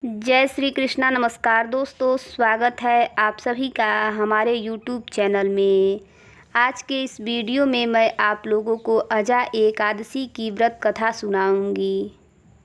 जय श्री कृष्णा। नमस्कार दोस्तों, स्वागत है आप सभी का हमारे YouTube चैनल में। आज के इस वीडियो में मैं आप लोगों को अजा एकादशी की व्रत कथा सुनाऊंगी,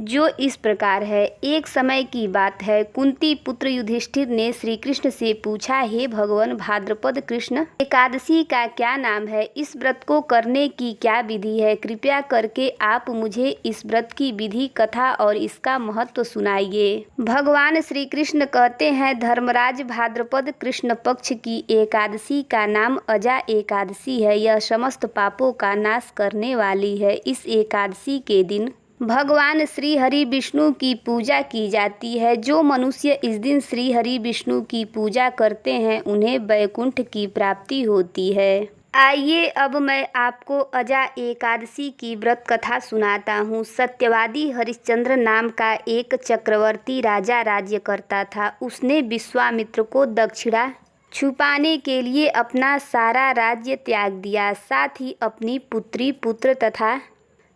जो इस प्रकार है। एक समय की बात है, कुंती पुत्र युधिष्ठिर ने श्री कृष्ण से पूछा, हे भगवान, भाद्रपद कृष्ण एकादशी का क्या नाम है? इस व्रत को करने की क्या विधि है? कृपया करके आप मुझे इस व्रत की विधि, कथा और इसका महत्व सुनाइए। भगवान श्री कृष्ण कहते हैं, धर्मराज, भाद्रपद कृष्ण पक्ष की एकादशी का नाम अजा एकादशी है। यह समस्त पापों का नाश करने वाली है। इस एकादशी के दिन भगवान श्री हरि विष्णु की पूजा की जाती है। जो मनुष्य इस दिन श्री हरि विष्णु की पूजा करते हैं, उन्हें वैकुंठ की प्राप्ति होती है। आइए अब मैं आपको अजा एकादशी की व्रत कथा सुनाता हूँ। सत्यवादी हरिश्चंद्र नाम का एक चक्रवर्ती राजा राज्य करता था। उसने विश्वामित्र को दक्षिणा छुपाने के लिए अपना सारा राज्य त्याग दिया, साथ ही अपनी पुत्री, पुत्र तथा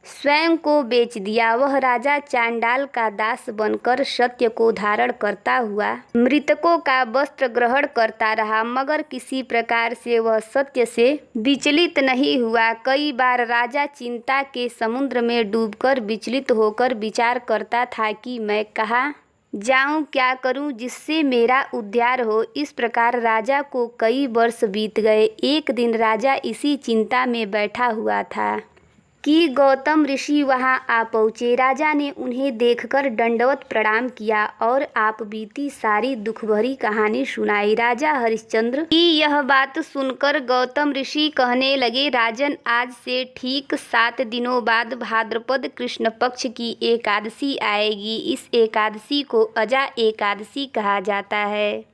स्वयं को बेच दिया। वह राजा चांडाल का दास बनकर सत्य को धारण करता हुआ मृतकों का वस्त्र ग्रहण करता रहा, मगर किसी प्रकार से वह सत्य से विचलित नहीं हुआ। कई बार राजा चिंता के समुद्र में डूबकर विचलित होकर विचार करता था कि मैं कहाँ जाऊं, क्या करूं जिससे मेरा उद्धार हो। इस प्रकार राजा को कई वर्ष बीत गए। एक दिन राजा इसी चिंता में बैठा हुआ था कि गौतम ऋषि वहां आ पहुँचे। राजा ने उन्हें देखकर दंडवत प्रणाम किया और आप बीती सारी दुख भरी कहानी सुनाई। राजा हरिश्चंद्र की यह बात सुनकर गौतम ऋषि कहने लगे, राजन, आज से ठीक 7 दिनों बाद भाद्रपद कृष्ण पक्ष की एकादशी आएगी। इस एकादशी को अजा एकादशी कहा जाता है।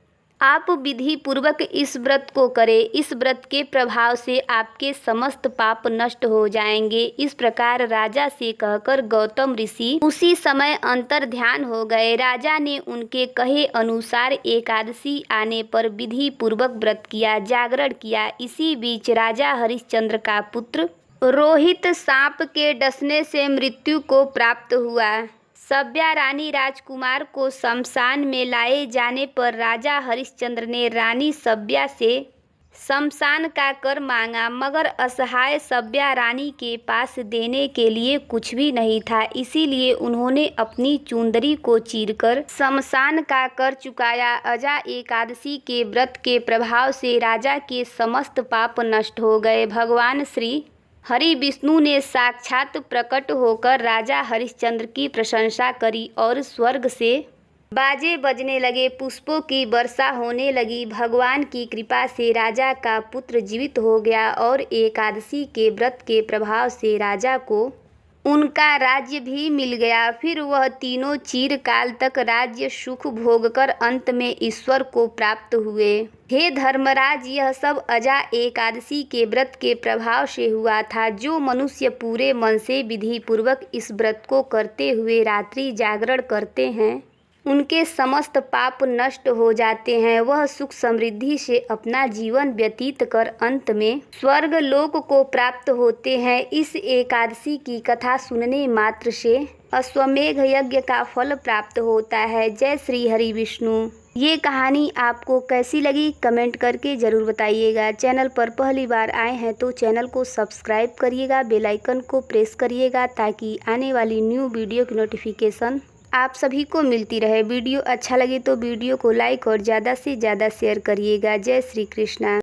आप विधि पूर्वक इस व्रत को करें। इस व्रत के प्रभाव से आपके समस्त पाप नष्ट हो जाएंगे। इस प्रकार राजा से कहकर गौतम ऋषि उसी समय अंतर ध्यान हो गए। राजा ने उनके कहे अनुसार एकादशी आने पर विधि पूर्वक व्रत किया, जागरण किया। इसी बीच राजा हरिश्चंद्र का पुत्र रोहित सांप के डसने से मृत्यु को प्राप्त हुआ। सभ्या रानी राजकुमार को शमशान में लाए जाने पर राजा हरिश्चंद्र ने रानी सभ्या से शमशान का कर मांगा, मगर असहाय सभ्या रानी के पास देने के लिए कुछ भी नहीं था। इसीलिए उन्होंने अपनी चुंदरी को चीरकर शमशान का कर चुकाया। अजा एकादशी के व्रत के प्रभाव से राजा के समस्त पाप नष्ट हो गए। भगवान श्री हरि विष्णु ने साक्षात प्रकट होकर राजा हरिश्चंद्र की प्रशंसा करी और स्वर्ग से बाजे बजने लगे, पुष्पों की वर्षा होने लगी। भगवान की कृपा से राजा का पुत्र जीवित हो गया और एकादशी के व्रत के प्रभाव से राजा को उनका राज्य भी मिल गया। फिर वह तीनों चिरकाल तक राज्य सुख भोगकर अंत में ईश्वर को प्राप्त हुए। हे धर्मराज, यह सब अजा एकादशी के व्रत के प्रभाव से हुआ था। जो मनुष्य पूरे मन से विधि पूर्वक इस व्रत को करते हुए रात्रि जागरण करते हैं, उनके समस्त पाप नष्ट हो जाते हैं। वह सुख समृद्धि से अपना जीवन व्यतीत कर अंत में स्वर्ग लोक को प्राप्त होते हैं। इस एकादशी की कथा सुनने मात्र से अश्वमेघ यज्ञ का फल प्राप्त होता है। जय श्री हरि विष्णु। ये कहानी आपको कैसी लगी कमेंट करके ज़रूर बताइएगा। चैनल पर पहली बार आए हैं तो चैनल को सब्सक्राइब करिएगा, बेल आइकन को प्रेस करिएगा, ताकि आने वाली न्यू वीडियो की नोटिफिकेशन आप सभी को मिलती रहे। वीडियो अच्छा लगे तो वीडियो को लाइक और ज़्यादा से ज़्यादा शेयर करिएगा। जय श्री कृष्णा।